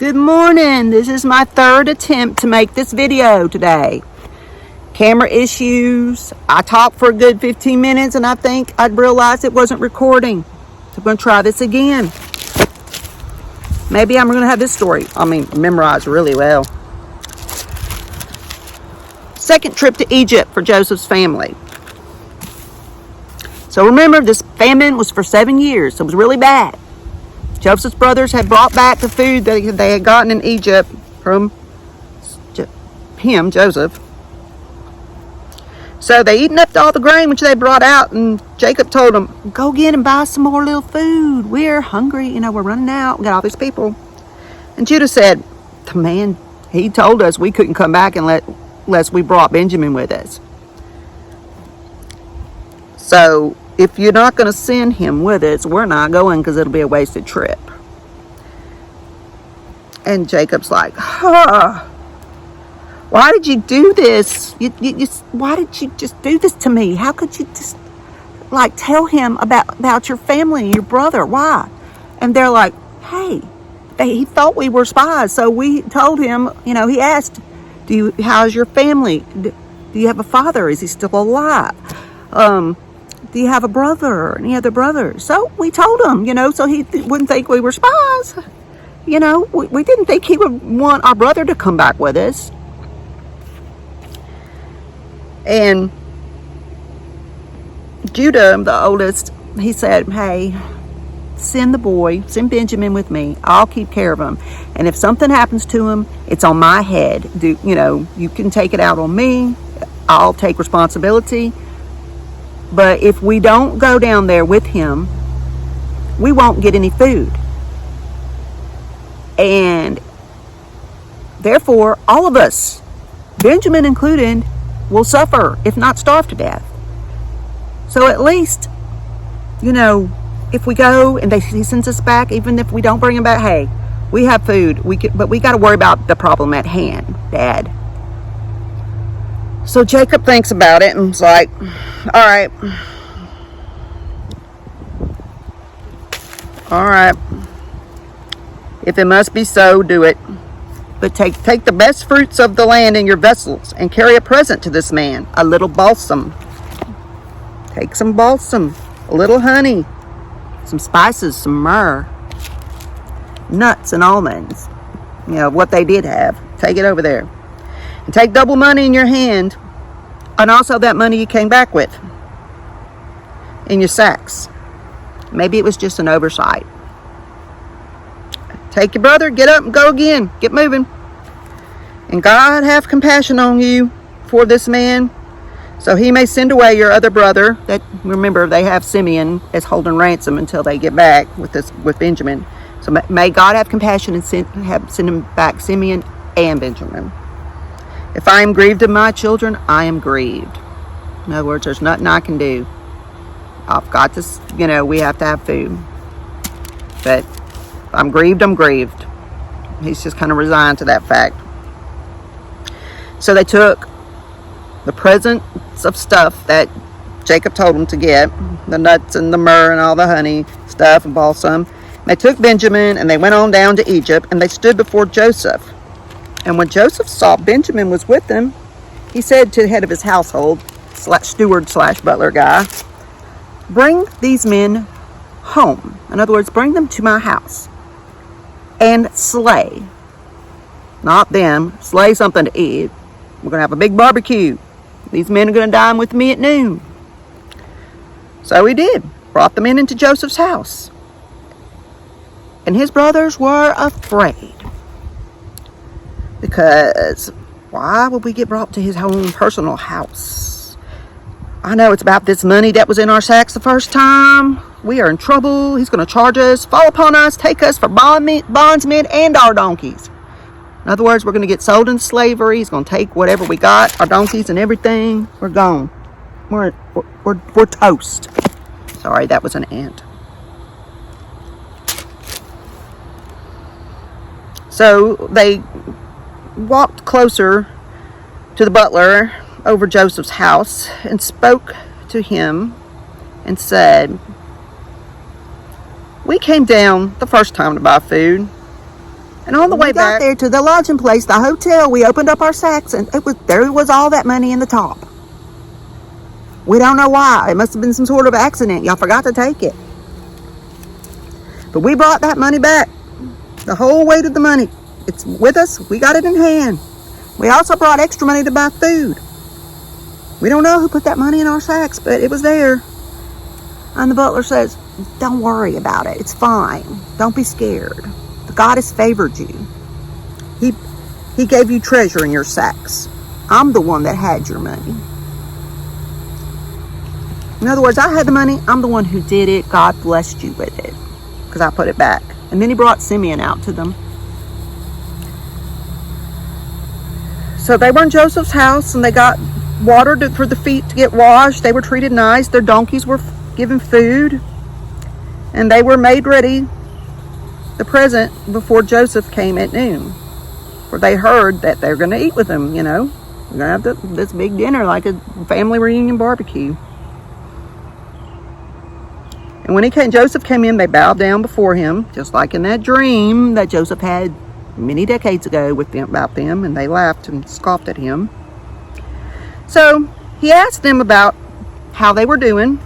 Good morning. This is my third attempt to make this video today. Camera issues. I talked for a good 15 minutes and I think I realized it wasn't recording. So I'm going to try this again. Maybe I'm going to have this story, memorized really well. Second trip to Egypt for Joseph's family. So remember, this famine was for 7 years. So it was really bad. Joseph's brothers had brought back the food that they had gotten in Egypt from Joseph. So they eaten up all the grain which they brought out, and Jacob told them, go get and buy some more little food. We're hungry, we're running out. We got all these people. And Judah said, the man, he told us we couldn't come back unless we brought Benjamin with us. So if you're not going to send him with us, we're not going because it'll be a wasted trip. And Jacob's like, why did you do this? Why did you just do this to me? How could you just tell him about your family, your brother? Why? And they're like, hey, he thought we were spies. So we told him, he asked, how's your family? Do you have a father? Is he still alive? Do you have a brother or any other brothers? So we told him, so he wouldn't think we were spies. We didn't think he would want our brother to come back with us. And Judah, the oldest, he said, hey, send Benjamin with me. I'll keep care of him. And if something happens to him, it's on my head. You can take it out on me. I'll take responsibility. But if we don't go down there with him, we won't get any food. And therefore, all of us, Benjamin included, will suffer, if not starve to death. So at least, if we go and he sends us back, even if we don't bring him back, hey, we have food. But we got to worry about the problem at hand, Dad. So Jacob thinks about it and is like, all right. If it must be so, do it. But take the best fruits of the land in your vessels and carry a present to this man, a little balsam. Take some balsam, a little honey, some spices, some myrrh, nuts and almonds. What they did have. Take it over there. And take double money in your hand, and also that money you came back with in your sacks. Maybe it was just an oversight. Take your brother, get up and go again. Get moving. And God have compassion on you for this man, so he may send away your other brother. That, remember, they have Simeon as holding ransom until they get back with Benjamin. So may God have compassion and send him back, Simeon and Benjamin. If I am grieved of my children, I am grieved. In other words, there's nothing I can do. I've got to, we have to have food. But if I'm grieved, I'm grieved. He's just kind of resigned to that fact. So they took the presents of stuff that Jacob told them to get, the nuts and the myrrh and all the honey stuff and balsam. They took Benjamin and they went on down to Egypt, and they stood before Joseph. And when Joseph saw Benjamin was with them, he said to the head of his household, steward/butler guy, bring these men home. In other words, bring them to my house and slay. Not them. Slay something to eat. We're going to have a big barbecue. These men are going to dine with me at noon. So he did. Brought the men into Joseph's house. And his brothers were afraid. Because why would we get brought to his own personal house? I know it's about this money that was in our sacks the first time. We are in trouble. He's going to charge us, fall upon us, take us for bondsmen and our donkeys. In other words, we're going to get sold into slavery. He's going to take whatever we got, our donkeys and everything. We're gone. We're toast. Sorry, that was an ant. So they walked closer to the butler over Joseph's house and spoke to him and said, we came down the first time to buy food, And on the way back there to the lodging place, the hotel, we opened up our sacks, and there was all that money in the top. We don't know why. It must have been some sort of accident. Y'all forgot to take it. But we brought that money back. The whole weight of the money. It's with us. We got it in hand. We also brought extra money to buy food. We don't know who put that money in our sacks, but it was there. And the butler says, don't worry about it. It's fine. Don't be scared. God has favored you. He gave you treasure in your sacks. I'm the one that had your money. In other words, I had the money. I'm the one who did it. God blessed you with it because I put it back. And then he brought Simeon out to them. So they were in Joseph's house, and they got water for the feet to get washed. They were treated nice. Their donkeys were given food, and they were made ready the present before Joseph came at noon. For they heard that they're going to eat with him, you know. We're going to have this big dinner, like a family reunion barbecue. And when Joseph came in, they bowed down before him, just like in that dream that Joseph had many decades ago about them, and they laughed and scoffed at him. So he asked them about how they were doing,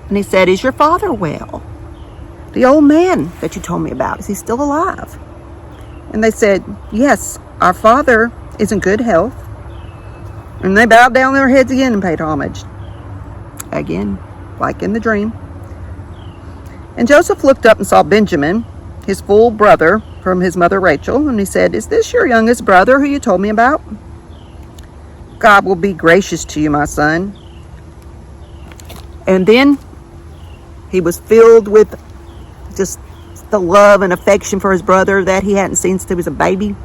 and he said, is your father well? The old man that you told me about, is he still alive? And they said, yes, our father is in good health. And they bowed down their heads again and paid homage. Again, like in the dream. And Joseph looked up and saw Benjamin, his full brother from his mother Rachel, and he said, is this your youngest brother who you told me about? God will be gracious to you, my son. And then he was filled with just the love and affection for his brother that he hadn't seen since he was a baby.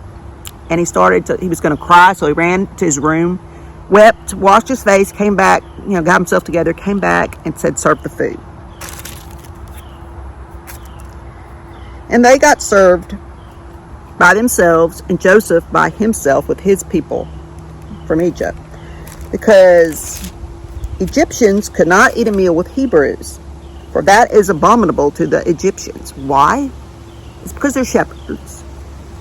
And he was going to cry, so he ran to his room, wept, washed his face, came back, got himself together, came back and said, serve the food. And they got served by themselves, and Joseph by himself with his people from Egypt, because Egyptians could not eat a meal with Hebrews, for that is abominable to the Egyptians. Why? It's because they're shepherds.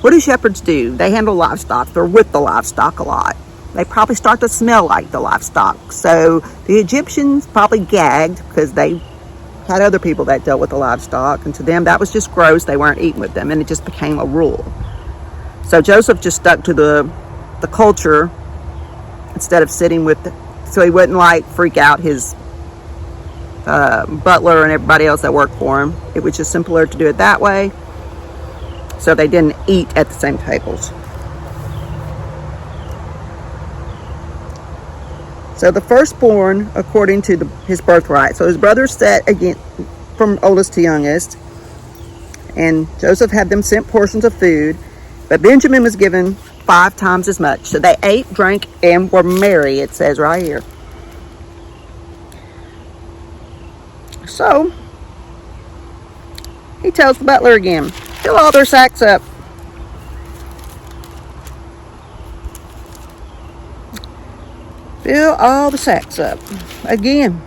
What do shepherds do? They handle livestock. They're with the livestock a lot. They probably start to smell like the livestock. So the Egyptians probably gagged because they had other people that dealt with the livestock, and to them that was just gross. They weren't eating with them, and it just became a rule. So Joseph just stuck to the culture instead of sitting with so he wouldn't freak out his butler and everybody else that worked for him. It was just simpler to do it that way, so they didn't eat at the same tables. So the firstborn according to his birthright. So his brothers sat again from oldest to youngest, and Joseph had them sent portions of food, but Benjamin was given 5 times as much. So they ate, drank, and were merry, it says right here. So he tells the butler again, fill all their sacks up. Fill all the sacks up. Again,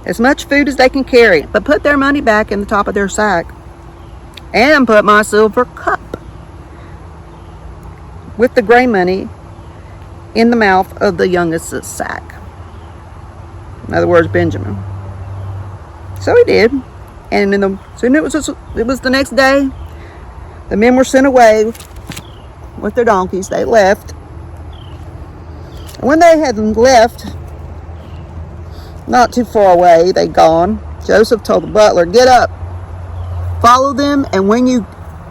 as much food as they can carry, but put their money back in the top of their sack, and put my silver cup with the gray money in the mouth of the youngest's sack. In other words, Benjamin. So he did, and soon it was the next day. The men were sent away with their donkeys. They left. And when they had left, not too far away, they'd gone, Joseph told the butler, get up, follow them, and when you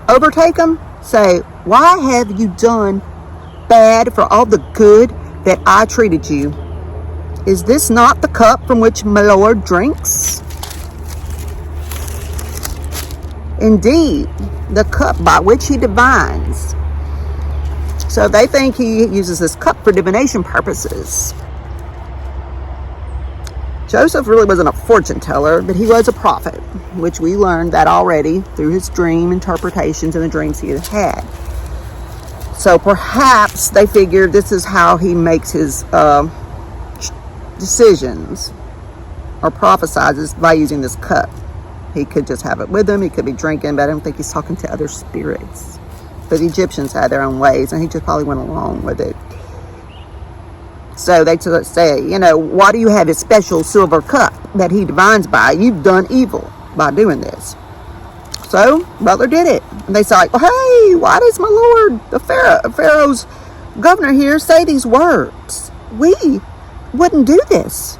overtake them, say, why have you done bad for all the good that I treated you? Is this not the cup from which my Lord drinks? Indeed, the cup by which he divines. So they think he uses this cup for divination purposes. Joseph really wasn't a fortune teller, but he was a prophet, which we learned that already through his dream interpretations and the dreams he had had. So perhaps they figured this is how he makes his decisions or prophesizes by using this cup. He could just have it with him. He could be drinking, but I don't think he's talking to other spirits. But the Egyptians had their own ways, and he just probably went along with it. So they say, why do you have his special silver cup that he divines by? You've done evil by doing this. So Butler did it. And they say, well, hey, why does my lord, the Pharaoh's governor here, say these words? We wouldn't do this.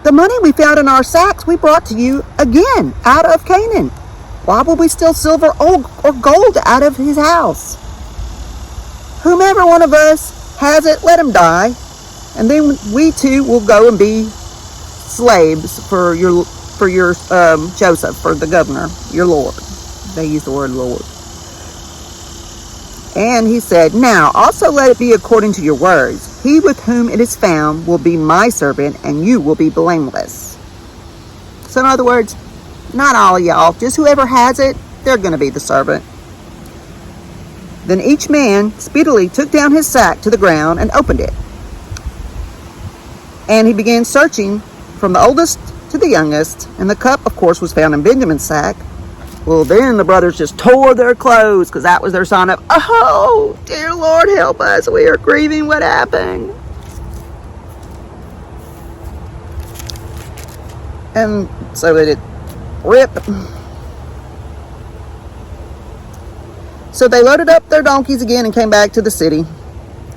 The money we found in our sacks we brought to you again out of Canaan. Why would we steal silver or gold out of his house? Whomever one of us has it, let him die. And then we too will go and be slaves for your Joseph, for the governor, your lord. They use the word lord. And he said, now also let it be according to your words. He with whom it is found will be my servant, and you will be blameless. So in other words, not all of y'all, just whoever has it, they're going to be the servant. Then each man speedily took down his sack to the ground and opened it. And he began searching from the oldest to the youngest, and the cup, of course, was found in Benjamin's sack. Well, then the brothers just tore their clothes, because that was their sign of, oh, dear Lord, help us. We are grieving what happened. And so they did rip. So they loaded up their donkeys again and came back to the city.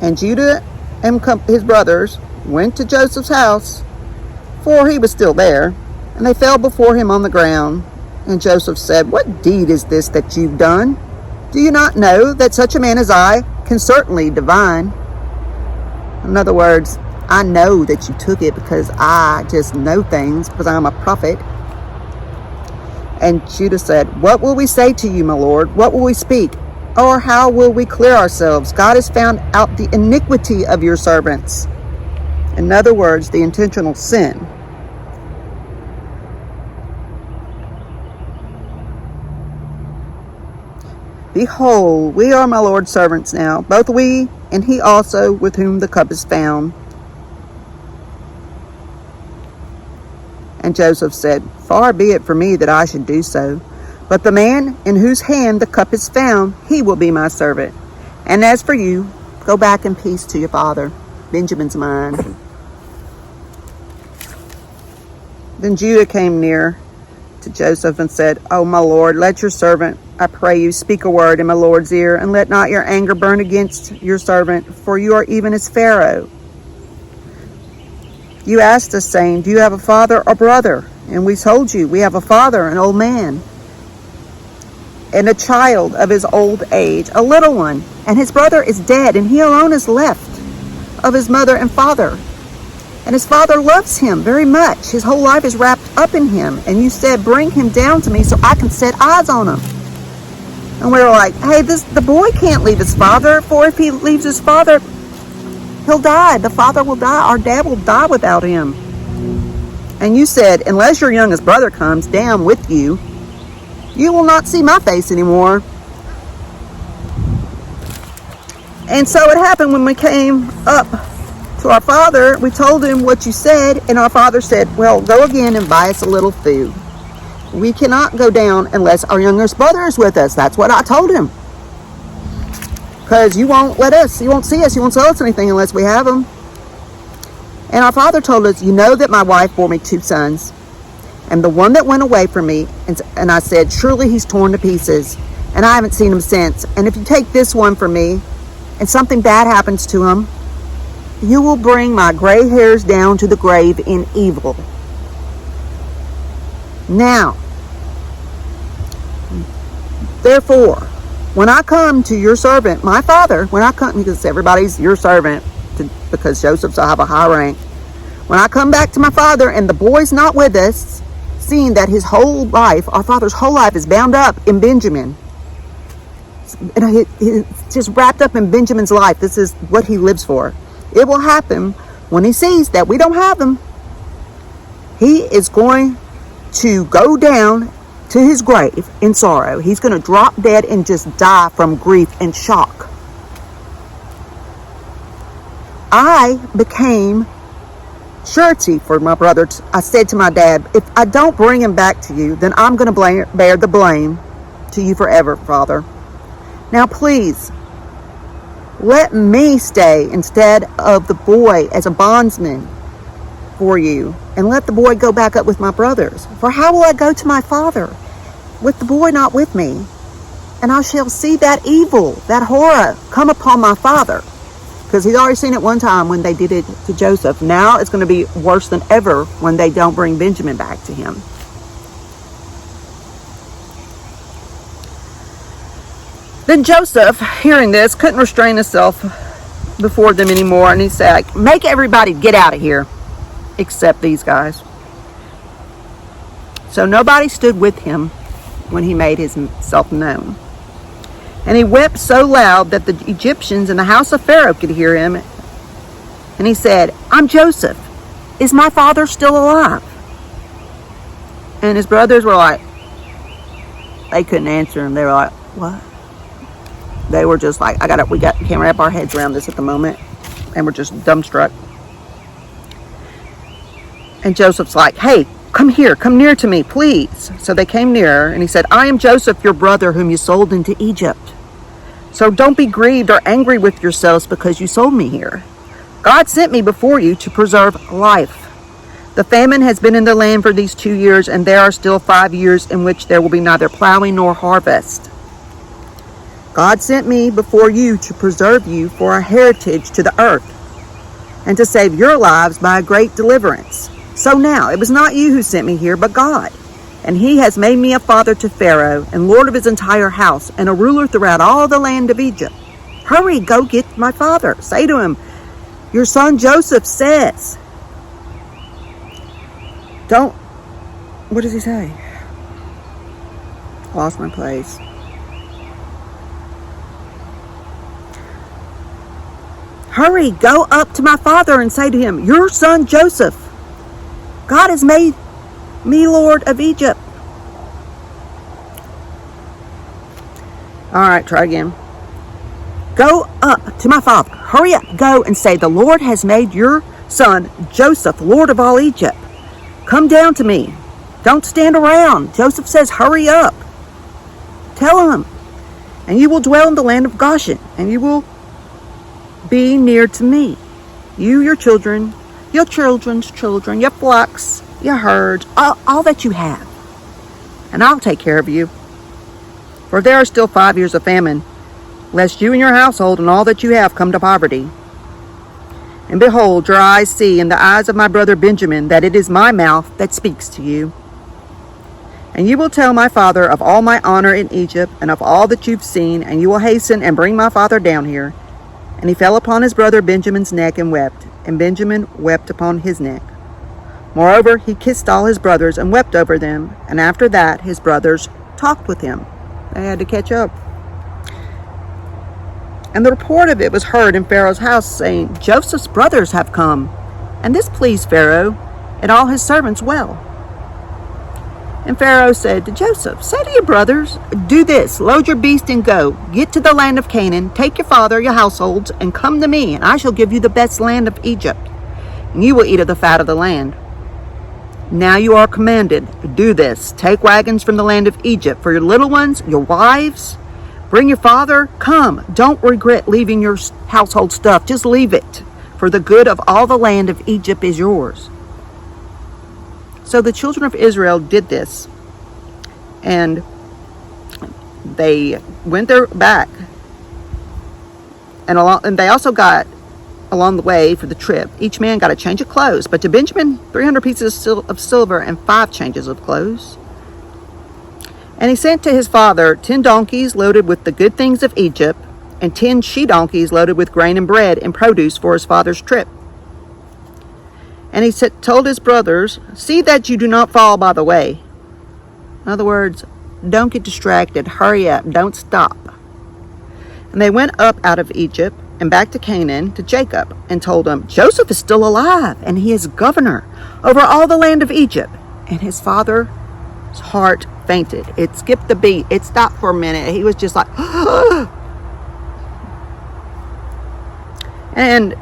And Judah and his brothers went to Joseph's house, for he was still there, and they fell before him on the ground. And Joseph said, what deed is this that you've done? Do you not know that such a man as I can certainly divine? In other words, I know that you took it because I just know things, because I'm a prophet. And Judah said, what will we say to you, my lord? What will we speak? Or how will we clear ourselves? God has found out the iniquity of your servants. In other words, the intentional sin. Behold, we are my Lord's servants now, both we and he also with whom the cup is found. And Joseph said, far be it from me that I should do so. But the man in whose hand the cup is found, he will be my servant. And as for you, go back in peace to your father. Benjamin's mine. Then Judah came near to Joseph and said, oh, my Lord, let your servant, I pray you, speak a word in my Lord's ear, and let not your anger burn against your servant, for you are even as Pharaoh. You asked us, saying, do you have a father or brother? And we told you, we have a father, an old man, and a child of his old age, a little one, and his brother is dead, and he alone is left of his mother and father. And his father loves him very much. His whole life is wrapped up in him. And you said, bring him down to me so I can set eyes on him. And we were like, hey, the boy can't leave his father, for if he leaves his father, he'll die. The father will die. Our dad will die without him. And you said, unless your youngest brother comes down with you, you will not see my face anymore. And so it happened when we came up to our father, we told him what you said, and our father said, well, go again and buy us a little food. We cannot go down unless our youngest brother is with us. That's what I told him. Because you won't see us, you won't tell us anything unless we have them. And our father told us, you know that my wife bore me 2 sons, and the one that went away from me, and I said, surely he's torn to pieces, and I haven't seen him since. And if you take this one from me, and something bad happens to him, you will bring my gray hairs down to the grave in evil. Now, therefore, when I come to your servant, my father, when I come, because everybody's your servant, because Joseph's have a high rank. When I come back to my father and the boy's not with us, seeing that his whole life, our father's whole life is bound up in Benjamin. It's just wrapped up in Benjamin's life. This is what he lives for. It will happen when he sees that we don't have him. He is going to go down to his grave in sorrow. He's going to drop dead and just die from grief and shock. I became surety for my brother. I said to my dad, if I don't bring him back to you, then I'm going to bear the blame to you forever, Father. Now please, let me stay instead of the boy as a bondsman for you, and let the boy go back up with my brothers. For how will I go to my father with the boy not with me? And I shall see that evil, that horror come upon my father. Because he's already seen it one time when they did it to Joseph. Now it's going to be worse than ever when they don't bring Benjamin back to him. Then Joseph, hearing this, couldn't restrain himself before them anymore. And he said, make everybody get out of here except these guys. So nobody stood with him when he made himself known. And he wept so loud that the Egyptians in the house of Pharaoh could hear him. And he said, I'm Joseph. Is my father still alive? And his brothers were like, they couldn't answer him. They were like, what? They were just like, we can't wrap our heads around this at the moment. And we're just dumbstruck. And Joseph's like, hey, come here, come near to me, please. So they came nearer, and he said, I am Joseph, your brother, whom you sold into Egypt. So don't be grieved or angry with yourselves because you sold me here. God sent me before you to preserve life. The famine has been in the land for these 2 years, and there are still 5 years in which there will be neither plowing nor harvest. God sent me before you to preserve you for a heritage to the earth, and to save your lives by a great deliverance. So now, it was not you who sent me here, but God. And he has made me a father to Pharaoh, and lord of his entire house, and a ruler throughout all the land of Egypt. Hurry, go get my father. Say to him, your son Joseph says. What does he say? Lost my place. Hurry, go up to my father and say to him, your son Joseph, God has made me Lord of Egypt. All right, try again. Go up to my father. Hurry up, go and say, the Lord has made your son Joseph Lord of all Egypt. Come down to me. Don't stand around. Joseph says, hurry up. Tell him. And you will dwell in the land of Goshen, and you will be near to me. You, your children, your children's children, your flocks, your herds, all that you have. And I'll take care of you. For there are still 5 years of famine, lest you and your household and all that you have come to poverty. And behold, your eyes see in the eyes of my brother Benjamin that it is my mouth that speaks to you. And you will tell my father of all my honor in Egypt and of all that you've seen, and you will hasten and bring my father down here. And he fell upon his brother Benjamin's neck and wept, and Benjamin wept upon his neck. Moreover, he kissed all his brothers and wept over them, and after that his brothers talked with him. They had to catch up. And the report of it was heard in Pharaoh's house, saying, Joseph's brothers have come. And this pleased Pharaoh and all his servants well. And Pharaoh said to Joseph, say to your brothers, do this, load your beast and go. Get to the land of Canaan, take your father, your households, and come to me, and I shall give you the best land of Egypt, and you will eat of the fat of the land. Now you are commanded to do this. Take wagons from the land of Egypt for your little ones, your wives. Bring your father. Come. Don't regret leaving your household stuff. Just leave it. For the good of all the land of Egypt is yours. So the children of Israel did this. And they went their back. And they also got, along the way for the trip, each man got a change of clothes. But to Benjamin, 300 pieces of silver and 5 changes of clothes. And he sent to his father 10 donkeys loaded with the good things of Egypt, and 10 she-donkeys loaded with grain and bread and produce for his father's trip. And he told his brothers, see that you do not fall by the way. In other words, don't get distracted. Hurry up. Don't stop. And they went up out of Egypt and back to Canaan to Jacob and told him, Joseph is still alive, and he is governor over all the land of Egypt. And his father's heart fainted. It skipped the beat. It stopped for a minute. He was just like, and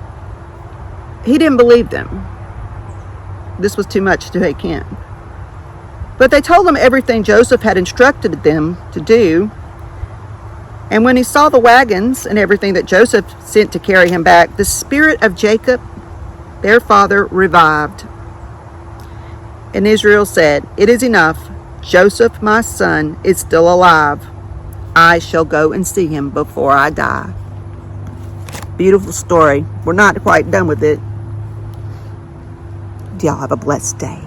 he didn't believe them. this was too much to take in. But they told him everything Joseph had instructed them to do. And when he saw the wagons and everything that Joseph sent to carry him back, the spirit of Jacob, their father, revived. And Israel said, "It is enough. Joseph, my son, is still alive. I shall go and see him before I die." Beautiful story. We're not quite done with it. Y'all have a blessed day.